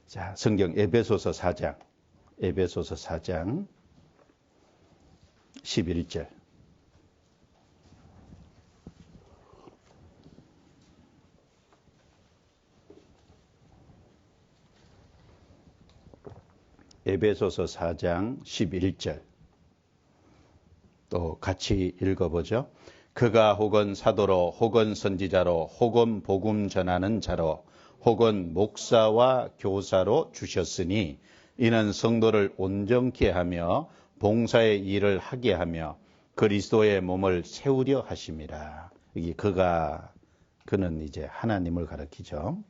자, 성경 에베소서 4장 11절. 에베소서 4장 11절. 또 같이 읽어보죠. 그가 혹은 사도로 혹은 선지자로 혹은 복음 전하는 자로 혹은 목사와 교사로 주셨으니 이는 성도를 온전케 하며 봉사의 일을 하게 하며 그리스도의 몸을 세우려 하심이라. 여기 그는 이제 하나님을 가리키죠.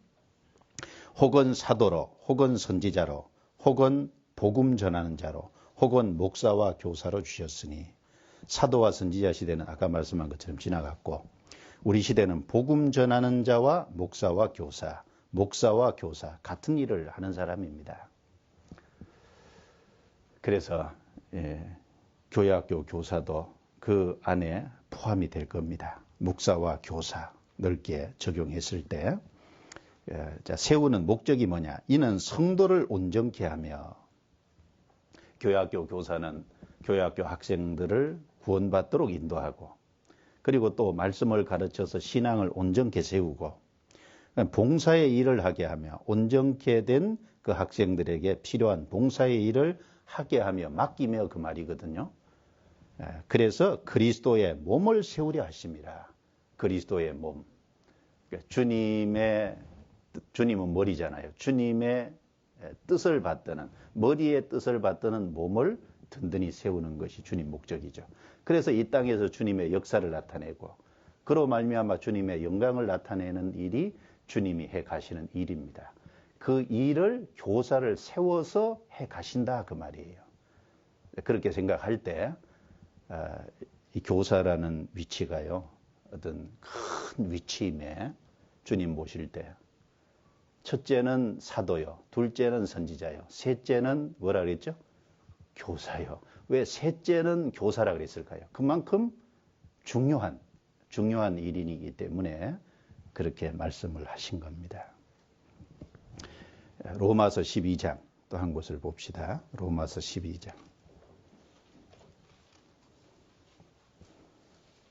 혹은 사도로 혹은 선지자로 혹은 복음 전하는 자로 혹은 목사와 교사로 주셨으니, 사도와 선지자 시대는 아까 말씀한 것처럼 지나갔고 우리 시대는 복음 전하는 자와 목사와 교사 같은 일을 하는 사람입니다. 그래서 교회학교 교사도 그 안에 포함이 될 겁니다. 목사와 교사 넓게 적용했을 때 세우는 목적이 뭐냐? 이는 성도를 온전케 하며, 교회학교 교사는 교회학교 학생들을 구원받도록 인도하고, 그리고 또 말씀을 가르쳐서 신앙을 온전케 세우고, 봉사의 일을 하게 하며, 온전케 된 그 학생들에게 필요한 봉사의 일을 하게 하며 맡기며, 그 말이거든요. 그래서 그리스도의 몸을 세우려 하십니다. 그리스도의 몸. 주님은 머리잖아요. 주님의 뜻을 받드는, 머리의 뜻을 받드는 몸을 든든히 세우는 것이 주님 목적이죠. 그래서 이 땅에서 주님의 역사를 나타내고 그로 말미암아 주님의 영광을 나타내는 일이 주님이 해 가시는 일입니다. 그 일을 교사를 세워서 해 가신다, 그 말이에요. 그렇게 생각할 때 이 교사라는 위치가요, 어떤 큰 위치임에 주님 모실 때 첫째는 사도요, 둘째는 선지자요, 셋째는 뭐라 그랬죠? 교사요. 왜 셋째는 교사라 그랬을까요? 그만큼 중요한 일인이기 때문에 그렇게 말씀을 하신 겁니다. 로마서 12장 또 한 곳을 봅시다. 로마서 12장.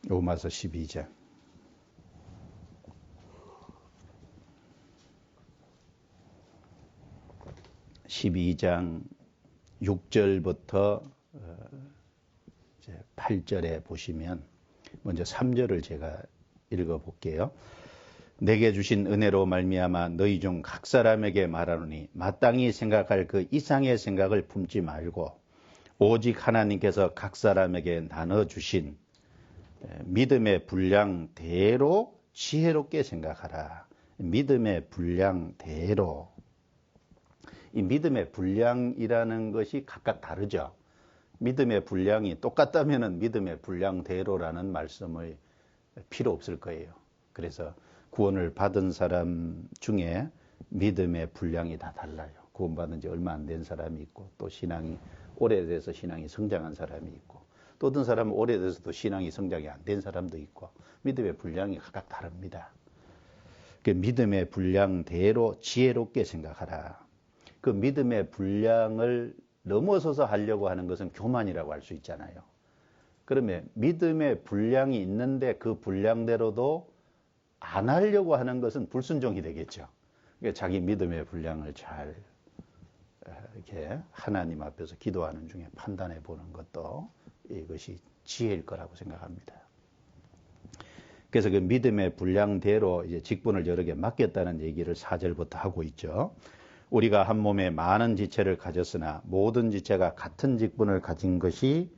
로마서 12장. 12장 6절부터 8절에 보시면, 먼저 3절을 제가 읽어볼게요. 내게 주신 은혜로 말미암아 너희 중 각 사람에게 말하노니 마땅히 생각할 그 이상의 생각을 품지 말고 오직 하나님께서 각 사람에게 나눠주신 믿음의 분량대로 지혜롭게 생각하라. 믿음의 분량대로. 이 믿음의 분량이라는 것이 각각 다르죠. 믿음의 분량이 똑같다면 믿음의 분량대로라는 말씀을 필요 없을 거예요. 그래서 구원을 받은 사람 중에 믿음의 분량이 다 달라요. 구원받은 지 얼마 안 된 사람이 있고, 또 신앙이 오래돼서 신앙이 성장한 사람이 있고, 또 어떤 사람은 오래돼서도 신앙이 성장이 안 된 사람도 있고, 믿음의 분량이 각각 다릅니다. 그 믿음의 분량대로 지혜롭게 생각하라. 그 믿음의 분량을 넘어서서 하려고 하는 것은 교만이라고 할 수 있잖아요. 그러면 믿음의 분량이 있는데 그 분량대로도 안 하려고 하는 것은 불순종이 되겠죠. 그러니까 자기 믿음의 분량을 잘 이렇게 하나님 앞에서 기도하는 중에 판단해 보는 것도 이것이 지혜일 거라고 생각합니다. 그래서 그 믿음의 분량대로 이제 직분을 여러 개 맡겼다는 얘기를 4절부터 하고 있죠. 우리가 한 몸에 많은 지체를 가졌으나 모든 지체가 같은 직분을 가진 것이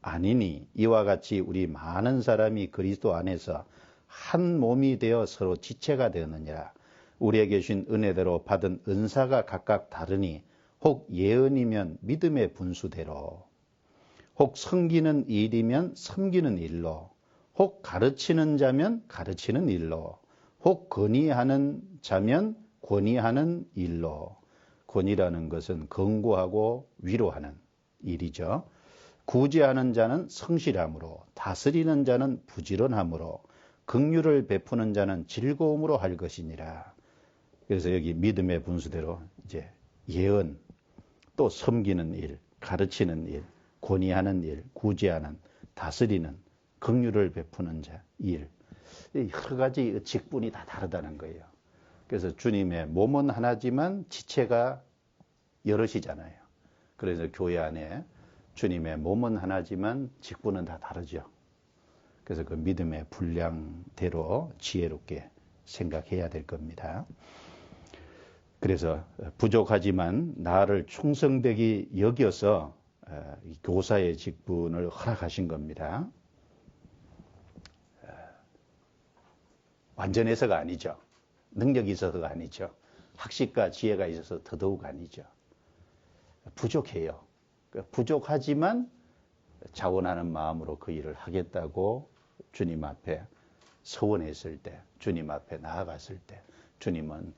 아니니 이와 같이 우리 많은 사람이 그리스도 안에서 한 몸이 되어 서로 지체가 되었느니라. 우리에게 주신 은혜대로 받은 은사가 각각 다르니 혹 예언이면 믿음의 분수대로, 혹 섬기는 일이면 섬기는 일로, 혹 가르치는 자면 가르치는 일로, 혹 건의하는 자면 권위하는 일로. 권위라는 것은 권고하고 위로하는 일이죠. 구제하는 자는 성실함으로, 다스리는 자는 부지런함으로, 긍휼을 베푸는 자는 즐거움으로 할 것이니라. 그래서 여기 믿음의 분수대로 이제 예언, 또 섬기는 일, 가르치는 일, 권위하는 일, 구제하는, 다스리는, 긍휼을 베푸는 자, 일. 여러 가지 직분이 다 다르다는 거예요. 그래서 주님의 몸은 하나지만 지체가 여럿이잖아요. 그래서 교회 안에 주님의 몸은 하나지만 직분은 다 다르죠. 그래서 그 믿음의 분량대로 지혜롭게 생각해야 될 겁니다. 그래서 부족하지만 나를 충성되게 여겨서 교사의 직분을 허락하신 겁니다. 완전해서가 아니죠. 능력이 있어서가 아니죠. 학식과 지혜가 있어서 더더욱 아니죠. 부족해요. 부족하지만 자원하는 마음으로 그 일을 하겠다고 주님 앞에 서원했을 때, 주님 앞에 나아갔을 때 주님은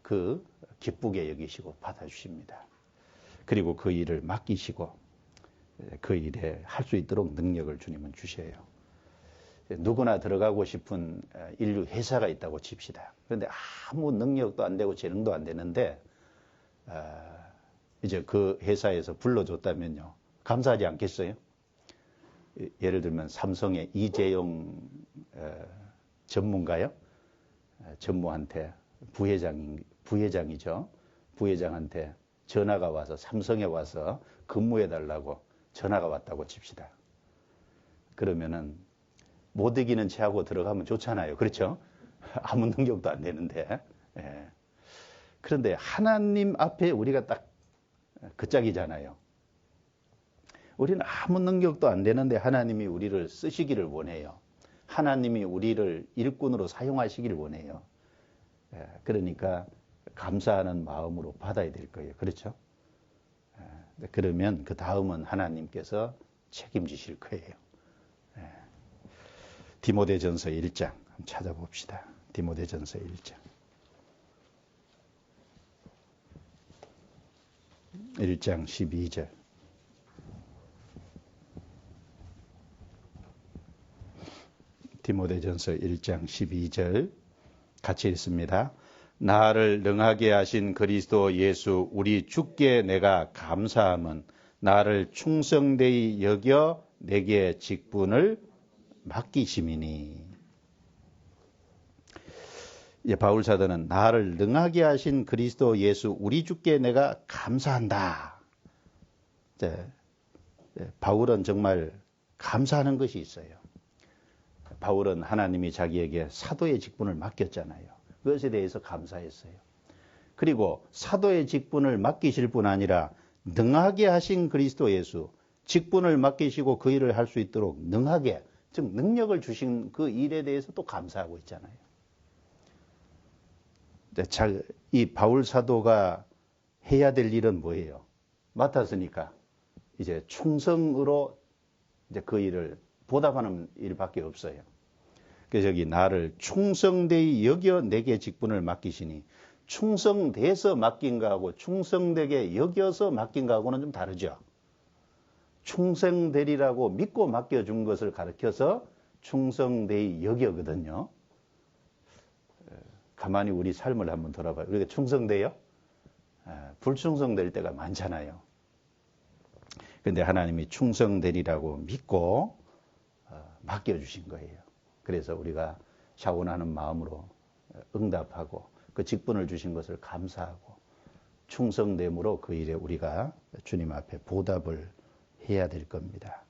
그 기쁘게 여기시고 받아주십니다. 그리고 그 일을 맡기시고 그 일에 할 수 있도록 능력을 주님은 주셔요. 누구나 들어가고 싶은 인류 회사가 있다고 칩시다. 그런데 아무 능력도 안 되고 재능도 안 되는데 이제 그 회사에서 불러줬다면요. 감사하지 않겠어요? 예를 들면 삼성의 이재용 전문가요. 전무한테 부회장이죠. 부회장한테 전화가 와서 삼성에 와서 근무해달라고 전화가 왔다고 칩시다. 그러면은 못 이기는 체하고 들어가면 좋잖아요. 그렇죠? 아무 능력도 안 되는데. 예. 그런데 하나님 앞에 우리가 딱 그 짝이잖아요. 우리는 아무 능력도 안 되는데 하나님이 우리를 쓰시기를 원해요. 하나님이 우리를 일꾼으로 사용하시기를 원해요. 예. 그러니까 감사하는 마음으로 받아야 될 거예요. 그렇죠? 예. 그러면 그 다음은 하나님께서 책임지실 거예요. 예. 디모데전서 1장 한번 찾아봅시다. 디모데전서 1장. 1장 12절. 디모데전서 1장 12절 같이 읽습니다. 나를 능하게 하신 그리스도 예수 우리 주께 내가 감사함은 나를 충성되이 여겨 내게 직분을 맡기심이니. 바울 사도는 나를 능하게 하신 그리스도 예수 우리 주께 내가 감사한다. 바울은 정말 감사하는 것이 있어요. 바울은 하나님이 자기에게 사도의 직분을 맡겼잖아요. 그것에 대해서 감사했어요. 그리고 사도의 직분을 맡기실 뿐 아니라 능하게 하신 그리스도 예수 직분을 맡기시고 그 일을 할 수 있도록 능하게, 즉 능력을 주신 그 일에 대해서 또 감사하고 있잖아요. 이 바울 사도가 해야 될 일은 뭐예요? 맡았으니까 이제 충성으로 이제 그 일을 보답하는 일밖에 없어요. 그래서 여기 나를 충성되이 여겨 내게 직분을 맡기시니, 충성돼서 맡긴 거하고 충성되게 여겨서 맡긴 거하고는 좀 다르죠. 충성되리라고 믿고 맡겨준 것을 가르쳐서 충성되이 여겨거든요. 가만히 우리 삶을 한번 돌아봐요. 우리가 충성돼요? 불충성될 때가 많잖아요. 그런데 하나님이 충성되리라고 믿고 맡겨주신 거예요. 그래서 우리가 자원하는 마음으로 응답하고 그 직분을 주신 것을 감사하고 충성됨으로 그 일에 우리가 주님 앞에 보답을 해야 될 겁니다.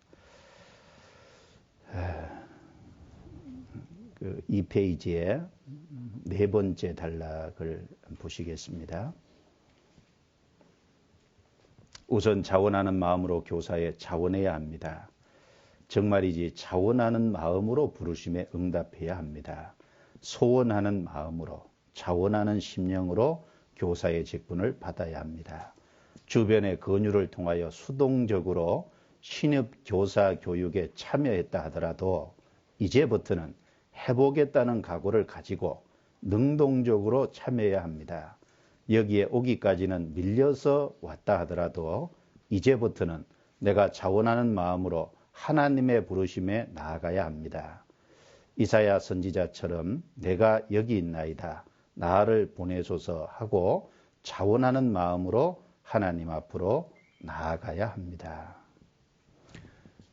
그 2페이지에 네 번째 단락을 보시겠습니다. 우선 자원하는 마음으로 교사에 자원해야 합니다. 정말이지 자원하는 마음으로 부르심에 응답해야 합니다. 소원하는 마음으로, 자원하는 심령으로 교사의 직분을 받아야 합니다. 주변의 권유를 통하여 수동적으로 신입 교사 교육에 참여했다 하더라도 이제부터는 해보겠다는 각오를 가지고 능동적으로 참여해야 합니다. 여기에 오기까지는 밀려서 왔다 하더라도 이제부터는 내가 자원하는 마음으로 하나님의 부르심에 나아가야 합니다. 이사야 선지자처럼 내가 여기 있나이다, 나를 보내소서 하고 자원하는 마음으로 하나님 앞으로 나아가야 합니다.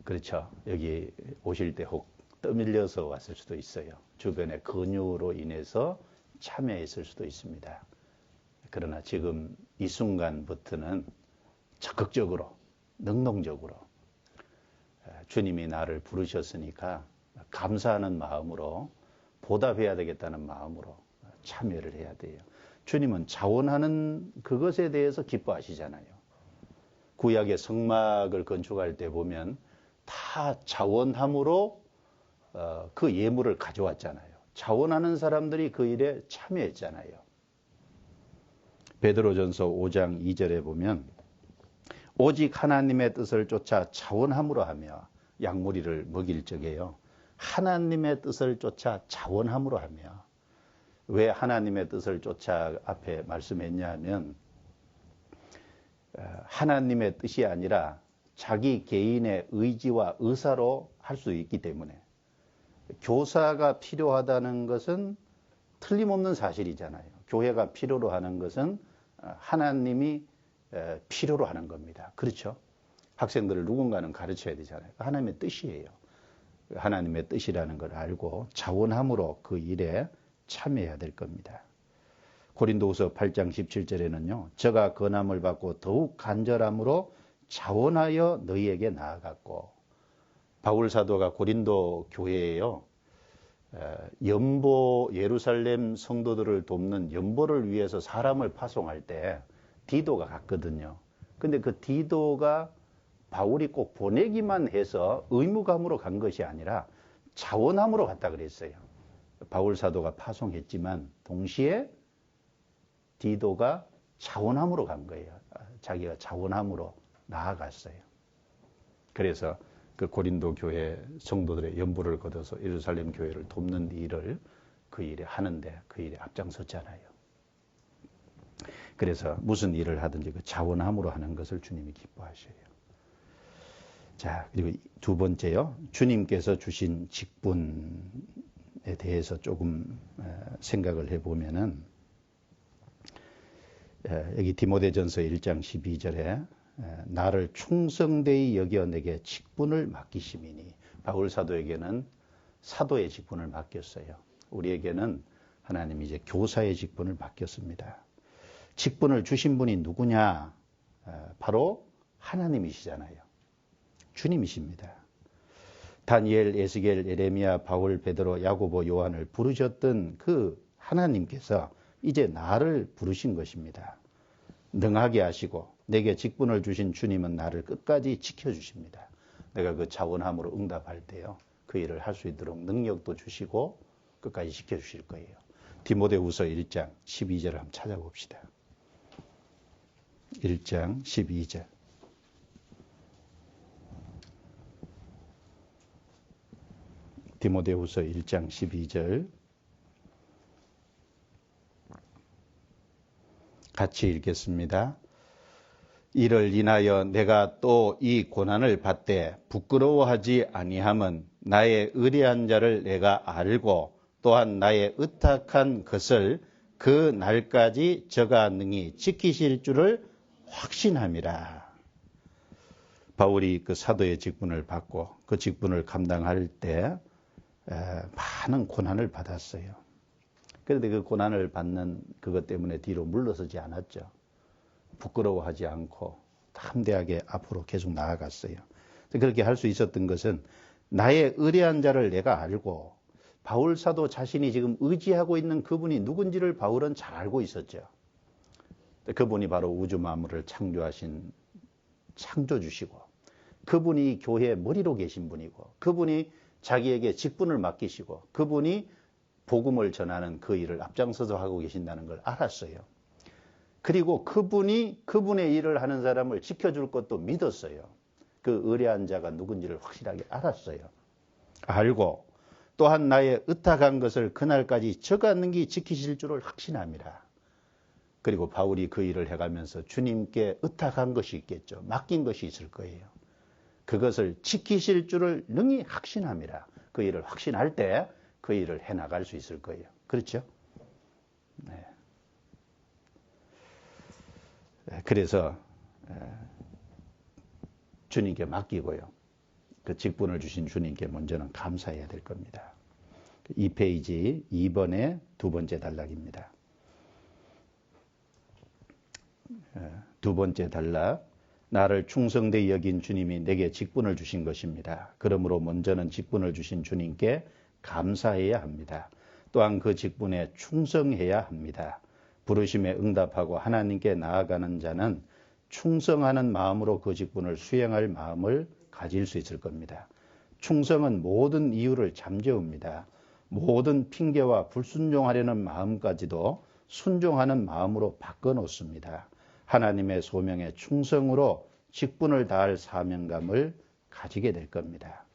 그렇죠. 여기 오실 때 혹 떠밀려서 왔을 수도 있어요. 주변의 근유로 인해서 참여했을 수도 있습니다. 그러나 지금 이 순간부터는 적극적으로, 능동적으로 주님이 나를 부르셨으니까 감사하는 마음으로 보답해야 되겠다는 마음으로 참여를 해야 돼요. 주님은 자원하는 그것에 대해서 기뻐하시잖아요. 구약의 성막을 건축할 때 보면 다 자원함으로 그 예물을 가져왔잖아요. 자원하는 사람들이 그 일에 참여했잖아요. 베드로전서 5장 2절에 보면 오직 하나님의 뜻을 쫓아 자원함으로 하며 양무리를 먹일 적에요. 하나님의 뜻을 쫓아 자원함으로 하며. 왜 하나님의 뜻을 쫓아 앞에 말씀했냐 하면 하나님의 뜻이 아니라 자기 개인의 의지와 의사로 할 수 있기 때문에 교사가 필요하다는 것은 틀림없는 사실이잖아요. 교회가 필요로 하는 것은 하나님이 필요로 하는 겁니다. 그렇죠? 학생들을 누군가는 가르쳐야 되잖아요. 하나님의 뜻이에요. 하나님의 뜻이라는 걸 알고 자원함으로 그 일에 참여해야 될 겁니다. 고린도후서 8장 17절에는요. 저가 권함을 받고 더욱 간절함으로 자원하여 너희에게 나아갔고 바울 사도가 고린도 교회에요. 연보 예루살렘 성도들을 돕는 연보를 위해서 사람을 파송할 때 디도가 갔거든요. 근데 그 디도가 바울이 꼭 보내기만 해서 의무감으로 간 것이 아니라 자원함으로 갔다 그랬어요. 바울 사도가 파송했지만 동시에 디도가 자원함으로 간 거예요. 자기가 자원함으로 나아갔어요. 그래서 그 고린도 교회 성도들의 연보를 거둬서 예루살렘 교회를 돕는 일을 그 일에 하는데 그 일에 앞장섰잖아요. 그래서 무슨 일을 하든지 그 자원함으로 하는 것을 주님이 기뻐하셔요. 자, 그리고 두 번째요. 주님께서 주신 직분에 대해서 조금 생각을 해보면은 여기 디모데전서 1장 12절에 나를 충성되이 여겨 내게 직분을 맡기심이니 바울 사도에게는 사도의 직분을 맡겼어요. 우리에게는 하나님이 이제 교사의 직분을 맡겼습니다. 직분을 주신 분이 누구냐? 바로 하나님이시잖아요. 주님이십니다. 다니엘, 에스겔, 예레미야, 바울, 베드로, 야고보, 요한을 부르셨던 그 하나님께서 이제 나를 부르신 것입니다. 능하게 하시고 내게 직분을 주신 주님은 나를 끝까지 지켜주십니다. 내가 그 자원함으로 응답할 때요. 그 일을 할 수 있도록 능력도 주시고 끝까지 지켜주실 거예요. 디모데후서 1장 12절을 한번 찾아봅시다. 1장 12절. 디모데후서 1장 12절 같이 읽겠습니다. 이를 인하여 내가 또 이 고난을 받되 부끄러워하지 아니함은 나의 의뢰한 자를 내가 알고 또한 나의 의탁한 것을 그 날까지 저가 능히 지키실 줄을 확신함이라. 바울이 그 사도의 직분을 받고 그 직분을 감당할 때 많은 고난을 받았어요. 그런데 그 고난을 받는 그것 때문에 뒤로 물러서지 않았죠. 부끄러워하지 않고 담대하게 앞으로 계속 나아갔어요. 그렇게 할 수 있었던 것은 나의 의뢰한 자를 내가 알고 바울 사도 자신이 지금 의지하고 있는 그분이 누군지를 바울은 잘 알고 있었죠. 그분이 바로 우주 만물을 창조하신 창조주시고 그분이 교회의 머리로 계신 분이고 그분이 자기에게 직분을 맡기시고 그분이 복음을 전하는 그 일을 앞장서서 하고 계신다는 걸 알았어요. 그리고 그분이 그분의 일을 하는 사람을 지켜줄 것도 믿었어요. 그 의뢰한 자가 누군지를 확실하게 알았어요. 알고 또한 나의 의탁한 것을 그날까지 저가 능히 지키실 줄을 확신함이라. 그리고 바울이 그 일을 해가면서 주님께 의탁한 것이 있겠죠. 맡긴 것이 있을 거예요. 그것을 지키실 줄을 능히 확신함이라. 그 일을 확신할 때 그 일을 해나갈 수 있을 거예요. 그렇죠? 네. 그래서 주님께 맡기고요. 그 직분을 주신 주님께 먼저는 감사해야 될 겁니다. 2페이지 2번의 두 번째 단락입니다. 두 번째 단락. 나를 충성되이 여긴 주님이 내게 직분을 주신 것입니다. 그러므로 먼저는 직분을 주신 주님께 감사해야 합니다. 또한 그 직분에 충성해야 합니다. 부르심에 응답하고 하나님께 나아가는 자는 충성하는 마음으로 그 직분을 수행할 마음을 가질 수 있을 겁니다. 충성은 모든 이유를 잠재웁니다. 모든 핑계와 불순종하려는 마음까지도 순종하는 마음으로 바꿔놓습니다. 하나님의 소명에 충성으로 직분을 다할 사명감을 가지게 될 겁니다.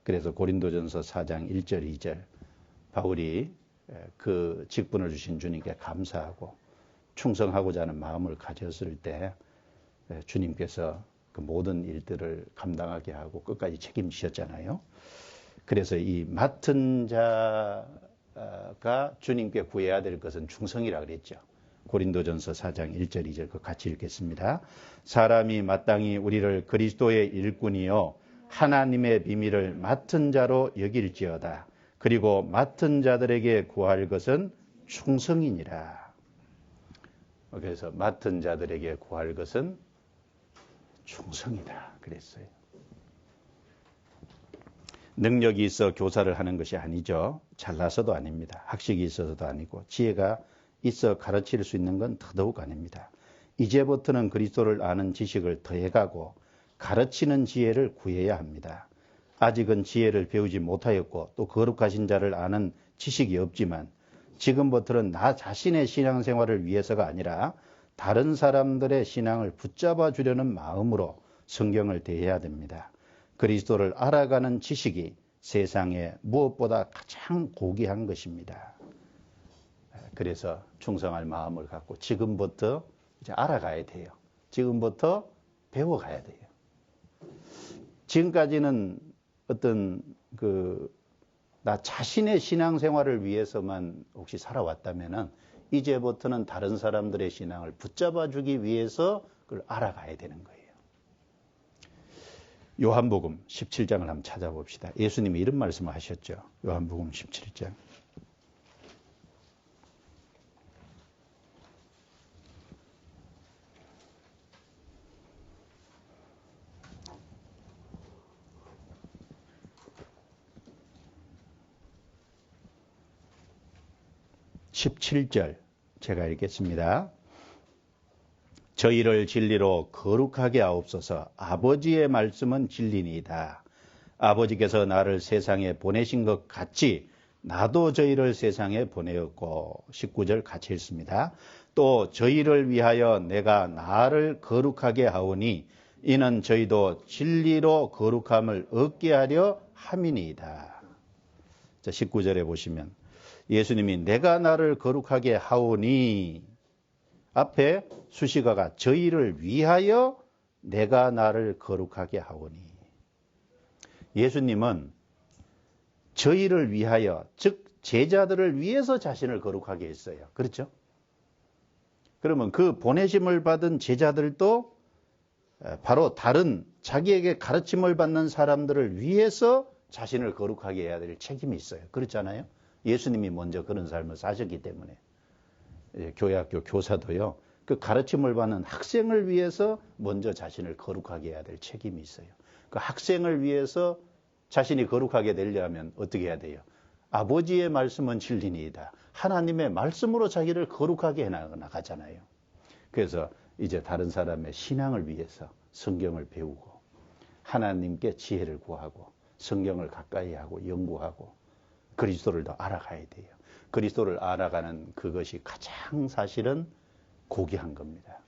그래서 고린도전서 4장 1절 2절 바울이 그 직분을 주신 주님께 감사하고 충성하고자 하는 마음을 가졌을 때 주님께서 그 모든 일들을 감당하게 하고 끝까지 책임지셨잖아요. 그래서 이 맡은 자가 주님께 구해야 될 것은 충성이라 그랬죠. 고린도전서 4장 1절 2절 그 같이 읽겠습니다. 사람이 마땅히 우리를 그리스도의 일꾼이요 하나님의 비밀을 맡은 자로 여길지어다. 그리고 맡은 자들에게 구할 것은 충성이니라. 그래서 맡은 자들에게 구할 것은 충성이다 그랬어요. 능력이 있어 교사를 하는 것이 아니죠. 잘나서도 아닙니다. 학식이 있어서도 아니고 지혜가 있어 가르칠 수 있는 건 더더욱 아닙니다. 이제부터는 그리스도를 아는 지식을 더해가고 가르치는 지혜를 구해야 합니다. 아직은 지혜를 배우지 못하였고 또 거룩하신 자를 아는 지식이 없지만 지금부터는 나 자신의 신앙생활을 위해서가 아니라 다른 사람들의 신앙을 붙잡아 주려는 마음으로 성경을 대해야 됩니다. 그리스도를 알아가는 지식이 세상에 무엇보다 가장 고귀한 것입니다. 그래서 충성할 마음을 갖고 지금부터 이제 알아가야 돼요. 지금부터 배워가야 돼요. 지금까지는 어떤 나 자신의 신앙생활을 위해서만 혹시 살아왔다면은 이제부터는 다른 사람들의 신앙을 붙잡아 주기 위해서 그걸 알아가야 되는 거예요. 요한복음 17장을 한번 찾아봅시다. 예수님이 이런 말씀을 하셨죠. 요한복음 17장. (17절) 제가 읽겠습니다. 저희를 진리로 거룩하게 하옵소서. 아버지의 말씀은 진리니이다. 아버지께서 나를 세상에 보내신 것 같이 나도 저희를 세상에 보내었고. 19절 같이 읽습니다. 또 저희를 위하여 내가 나를 거룩하게 하오니 이는 저희도 진리로 거룩함을 얻게 하려 함이니이다. 자, 19절에 보시면 예수님이 내가 나를 거룩하게 하오니 앞에 수식어가 저희를 위하여 내가 나를 거룩하게 하오니. 예수님은 저희를 위하여, 즉 제자들을 위해서 자신을 거룩하게 했어요. 그렇죠? 그러면 그 보내심을 받은 제자들도 바로 다른 자기에게 가르침을 받는 사람들을 위해서 자신을 거룩하게 해야 될 책임이 있어요. 그렇잖아요? 예수님이 먼저 그런 삶을 사셨기 때문에. 교회학교 교사도요. 그 가르침을 받는 학생을 위해서 먼저 자신을 거룩하게 해야 될 책임이 있어요. 그 학생을 위해서 자신이 거룩하게 되려면 어떻게 해야 돼요? 아버지의 말씀은 진리니이다. 하나님의 말씀으로 자기를 거룩하게 해나가잖아요. 그래서 이제 다른 사람의 신앙을 위해서 성경을 배우고 하나님께 지혜를 구하고 성경을 가까이 하고 연구하고 그리스도를 더 알아가야 돼요. 그리스도를 알아가는 그것이 가장 사실은 고귀한 겁니다.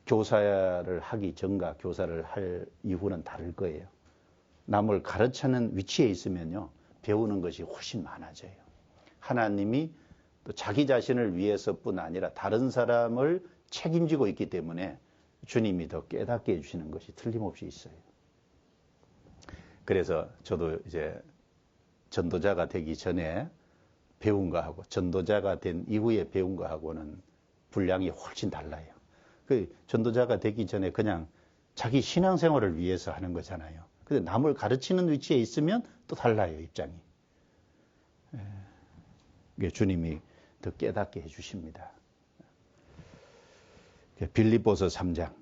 교사를 하기 전과 교사를 할 이후는 다를 거예요. 남을 가르치는 위치에 있으면요, 배우는 것이 훨씬 많아져요. 하나님이 또 자기 자신을 위해서뿐 아니라 다른 사람을 책임지고 있기 때문에 주님이 더 깨닫게 해주시는 것이 틀림없이 있어요. 그래서 저도 이제 전도자가 되기 전에 배운 거하고 전도자가 된 이후에 배운 거하고는 분량이 훨씬 달라요. 그 전도자가 되기 전에 그냥 자기 신앙생활을 위해서 하는 거잖아요. 근데 남을 가르치는 위치에 있으면 또 달라요, 입장이. 주님이 더 깨닫게 해주십니다. 빌립보서 3장.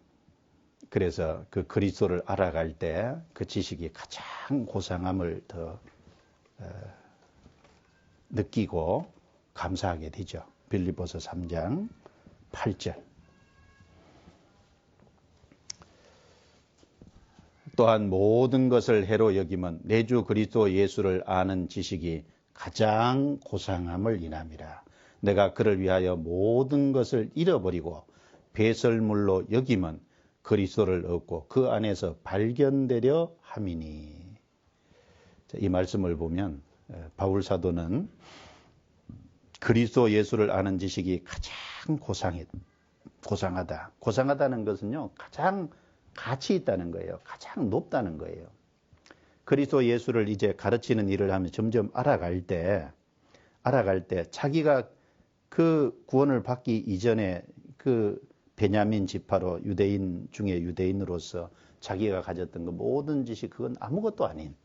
그래서 그 그리스도를 알아갈 때 그 지식이 가장 고상함을 더 느끼고 감사하게 되죠. 빌립보서 3장 8절. 또한 모든 것을 해로 여김은 내 주 그리스도 예수를 아는 지식이 가장 고상함을 인함이라. 내가 그를 위하여 모든 것을 잃어버리고 배설물로 여김은 그리스도를 얻고 그 안에서 발견되려 함이니. 이 말씀을 보면 바울 사도는 그리스도 예수를 아는 지식이 가장 고상하다. 고상하다는 것은요, 가장 가치 있다는 거예요. 가장 높다는 거예요. 그리스도 예수를 이제 가르치는 일을 하면 점점 알아갈 때 자기가 그 구원을 받기 이전에 그 베냐민 지파로 유대인 중에 유대인으로서 자기가 가졌던 그 모든 지식, 그건 아무것도 아닌.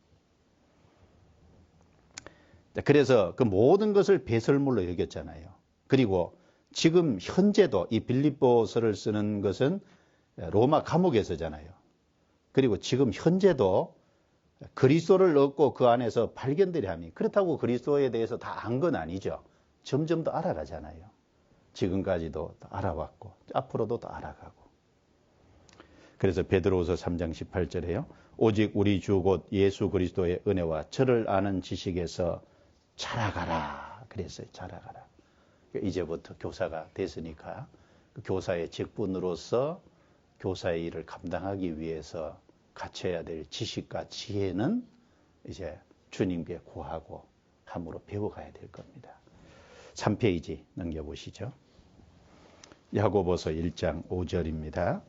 그래서 그 모든 것을 배설물로 여겼잖아요. 그리고 지금 현재도 이 빌립보서를 쓰는 것은 로마 감옥에서잖아요. 그리고 지금 현재도 그리스도를 얻고 그 안에서 발견되려 함이. 그렇다고 그리스도에 대해서 다 안 건 아니죠. 점점 더 알아가잖아요. 지금까지도 알아왔고 앞으로도 더 알아가고. 그래서 베드로후서 3장 18절에요. 오직 우리 주 곧 예수 그리스도의 은혜와 저를 아는 지식에서 자라가라. 그랬어요. 자라가라. 이제부터 교사가 됐으니까 그 교사의 직분으로서 교사의 일을 감당하기 위해서 갖춰야 될 지식과 지혜는 이제 주님께 구하고 함으로 배워가야 될 겁니다. 3페이지 넘겨보시죠. 야고보서 1장 5절입니다.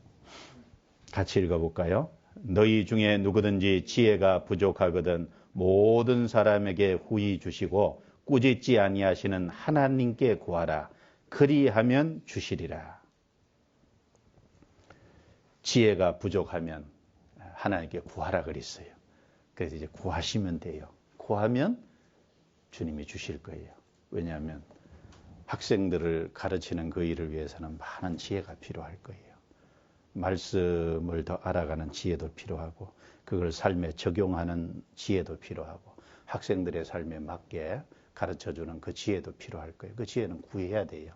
같이 읽어볼까요? 너희 중에 누구든지 지혜가 부족하거든 모든 사람에게 후히 주시고 꾸짖지 아니하시는 하나님께 구하라. 그리하면 주시리라. 지혜가 부족하면 하나님께 구하라 그랬어요. 그래서 이제 구하시면 돼요. 구하면 주님이 주실 거예요. 왜냐하면 학생들을 가르치는 그 일을 위해서는 많은 지혜가 필요할 거예요. 말씀을 더 알아가는 지혜도 필요하고 그걸 삶에 적용하는 지혜도 필요하고 학생들의 삶에 맞게 가르쳐주는 그 지혜도 필요할 거예요. 그 지혜는 구해야 돼요.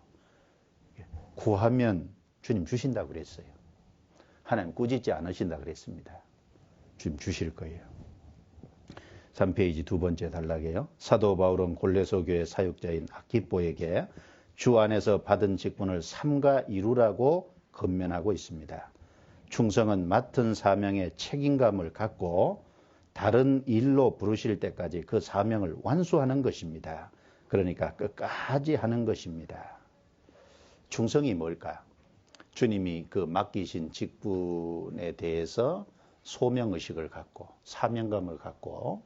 구하면 주님 주신다고 그랬어요. 하나님 꾸짖지 않으신다 그랬습니다. 주님 주실 거예요. 3페이지 두 번째 단락이에요. 사도 바울은 골로새 교회 사역자인 아키뽀에게 주 안에서 받은 직분을 삼가 이루라고 권면하고 있습니다. 충성은 맡은 사명의 책임감을 갖고 다른 일로 부르실 때까지 그 사명을 완수하는 것입니다. 그러니까 끝까지 하는 것입니다. 충성이 뭘까? 주님이 그 맡기신 직분에 대해서 소명의식을 갖고 사명감을 갖고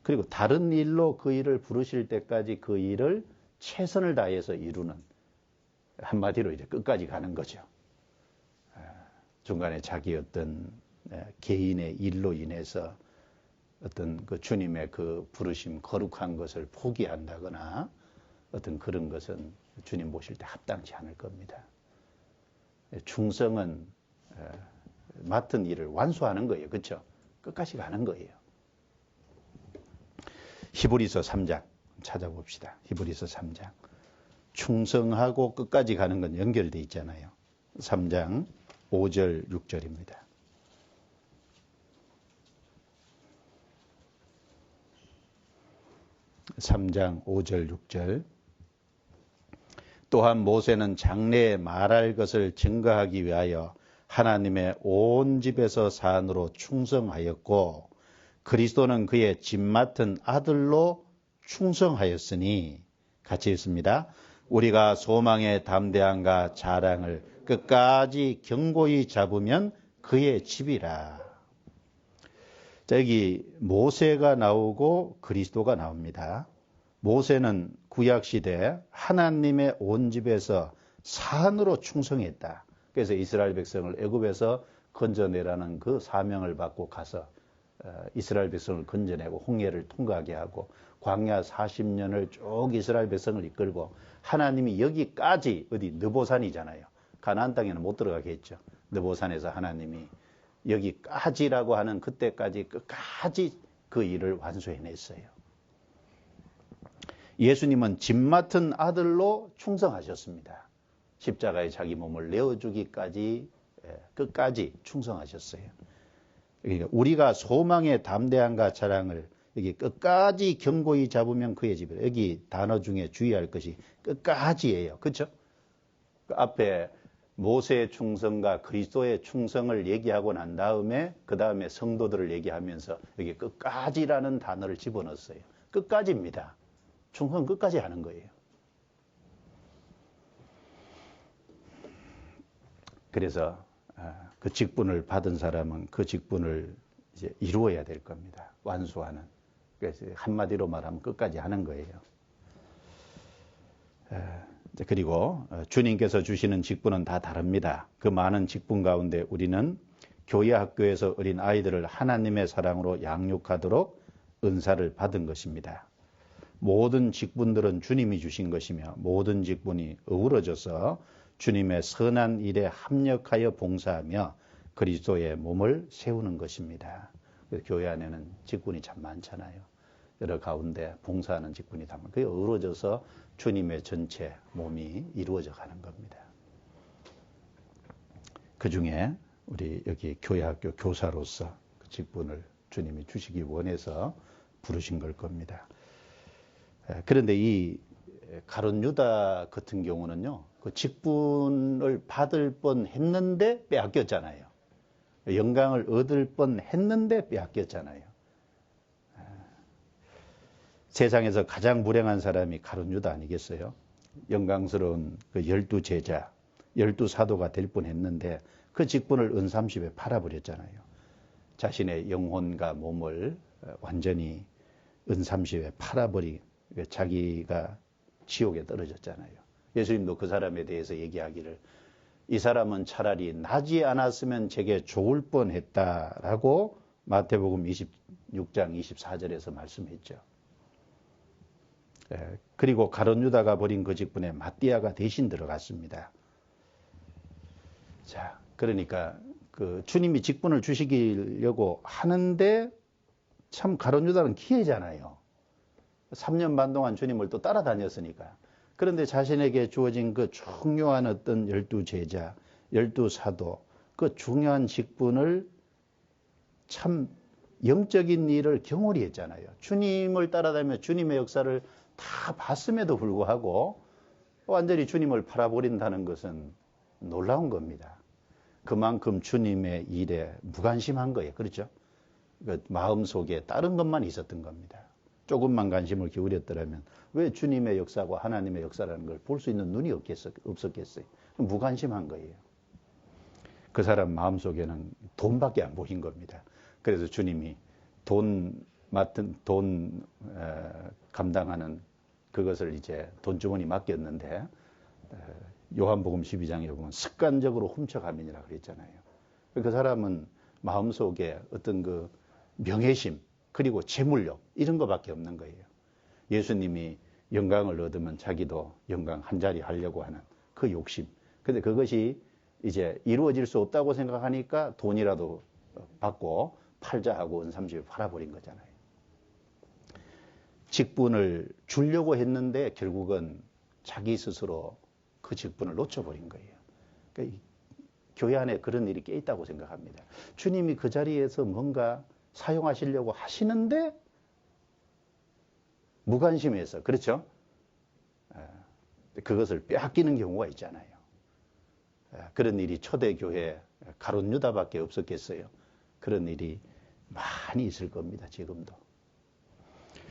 그리고 다른 일로 그 일을 부르실 때까지 그 일을 최선을 다해서 이루는, 한마디로 이제 끝까지 가는 거죠. 중간에 자기 어떤 개인의 일로 인해서 어떤 그 주님의 그 부르심 거룩한 것을 포기한다거나 어떤 그런 것은 주님 모실 때 합당치 않을 겁니다. 충성은 맡은 일을 완수하는 거예요. 그렇죠? 끝까지 가는 거예요. 히브리서 3장 찾아봅시다. 히브리서 3장. 충성하고 끝까지 가는 건 연결되어 있잖아요. 3장 5절 6절입니다. (3장 5절 6절) 또한 모세는 장래에 말할 것을 증거하기 위하여 하나님의 온 집에서 산으로 충성하였고 그리스도는 그의 집 맡은 아들로 충성하였으니, 같이 읽습니다. 우리가 소망의 담대함과 자랑을 끝까지 견고히 잡으면 그의 집이라. 자, 여기 모세가 나오고 그리스도가 나옵니다. 모세는 구약시대 하나님의 온 집에서 산으로 충성했다. 그래서 이스라엘 백성을 애굽에서 건져내라는 그 사명을 받고 가서 이스라엘 백성을 건져내고 홍해를 통과하게 하고 광야 40년을 쭉 이스라엘 백성을 이끌고 하나님이 여기까지 어디 느보산이잖아요. 가나안 땅에는 못 들어가게 했죠. 느보산에서 하나님이 여기까지라고 하는 그때까지 끝까지 그 일을 완수해냈어요. 예수님은 집 맡은 아들로 충성하셨습니다. 십자가에 자기 몸을 내어주기까지 끝까지 충성하셨어요. 그러니까 우리가 소망의 담대함과 자랑을 여기 끝까지 견고히 잡으면 그의 집에 여기 단어 중에 주의할 것이 끝까지예요. 그렇죠? 그 앞에 모세의 충성과 그리스도의 충성을 얘기하고 난 다음에 그 다음에 성도들을 얘기하면서 여기 끝까지라는 단어를 집어넣었어요. 끝까지입니다. 충성 끝까지 하는 거예요. 그래서 그 직분을 받은 사람은 그 직분을 이제 이루어야 될 겁니다. 완수하는. 그래서 한마디로 말하면 끝까지 하는 거예요. 그리고 주님께서 주시는 직분은 다 다릅니다. 그 많은 직분 가운데 우리는 교회 학교에서 어린 아이들을 하나님의 사랑으로 양육하도록 은사를 받은 것입니다. 모든 직분들은 주님이 주신 것이며 모든 직분이 어우러져서 주님의 선한 일에 합력하여 봉사하며 그리스도의 몸을 세우는 것입니다. 교회 안에는 직분이 참 많잖아요. 여러 가운데 봉사하는 직분이 다 많아요. 그게 어우러져서 주님의 전체 몸이 이루어져 가는 겁니다. 그 중에 우리 여기 교회학교 교사로서 그 직분을 주님이 주시기 원해서 부르신 걸 겁니다. 그런데 이 가룟 유다 같은 경우는요, 그 직분을 받을 뻔 했는데 빼앗겼잖아요. 영광을 얻을 뻔 했는데 빼앗겼잖아요. 세상에서 가장 불행한 사람이 가룟 유다 아니겠어요? 영광스러운 그 12제자, 12사도가 될 뻔했는데 그 직분을 은삼십에 팔아버렸잖아요. 자신의 영혼과 몸을 완전히 은삼십에 팔아버리 자기가 지옥에 떨어졌잖아요. 예수님도 그 사람에 대해서 얘기하기를 이 사람은 차라리 나지 않았으면 제게 좋을 뻔했다라고 마태복음 26장 24절에서 말씀했죠. 그리고 가룟 유다가 버린 그 직분에 마띠아가 대신 들어갔습니다. 자, 그러니까 그 주님이 직분을 주시려고 하는데 참 가룟 유다는 기회잖아요. 3년 반 동안 주님을 또 따라다녔으니까. 그런데 자신에게 주어진 그 중요한 어떤 12제자, 12사도, 그 중요한 직분을 참 영적인 일을 경홀히 했잖아요. 주님을 따라다니며 주님의 역사를 다 봤음에도 불구하고 완전히 주님을 팔아버린다는 것은 놀라운 겁니다. 그만큼 주님의 일에 무관심한 거예요. 그렇죠? 그 마음속에 다른 것만 있었던 겁니다. 조금만 관심을 기울였더라면 왜 주님의 역사와 하나님의 역사라는 걸 볼 수 있는 눈이 없었겠어요. 무관심한 거예요. 그 사람 마음속에는 돈밖에 안 보인 겁니다. 그래서 주님이 돈 감당하는 그것을 이제 돈주머니 맡겼는데 요한복음 12장에 보면 습관적으로 훔쳐가면이라 그랬잖아요. 그 사람은 마음속에 어떤 그 명예심 그리고 재물욕 이런 것밖에 없는 거예요. 예수님이 영광을 얻으면 자기도 영광 한 자리 하려고 하는 그 욕심. 근데 그것이 이제 이루어질 수 없다고 생각하니까 돈이라도 받고 팔자 하고 은삼십에 팔아버린 거잖아요. 직분을 주려고 했는데 결국은 자기 스스로 그 직분을 놓쳐버린 거예요. 그러니까 교회 안에 그런 일이 꽤 있다고 생각합니다. 주님이 그 자리에서 뭔가 사용하시려고 하시는데 무관심해서 그렇죠? 그것을 빼앗기는 경우가 있잖아요. 그런 일이 초대교회 가룟 유다밖에 없었겠어요. 그런 일이 많이 있을 겁니다. 지금도.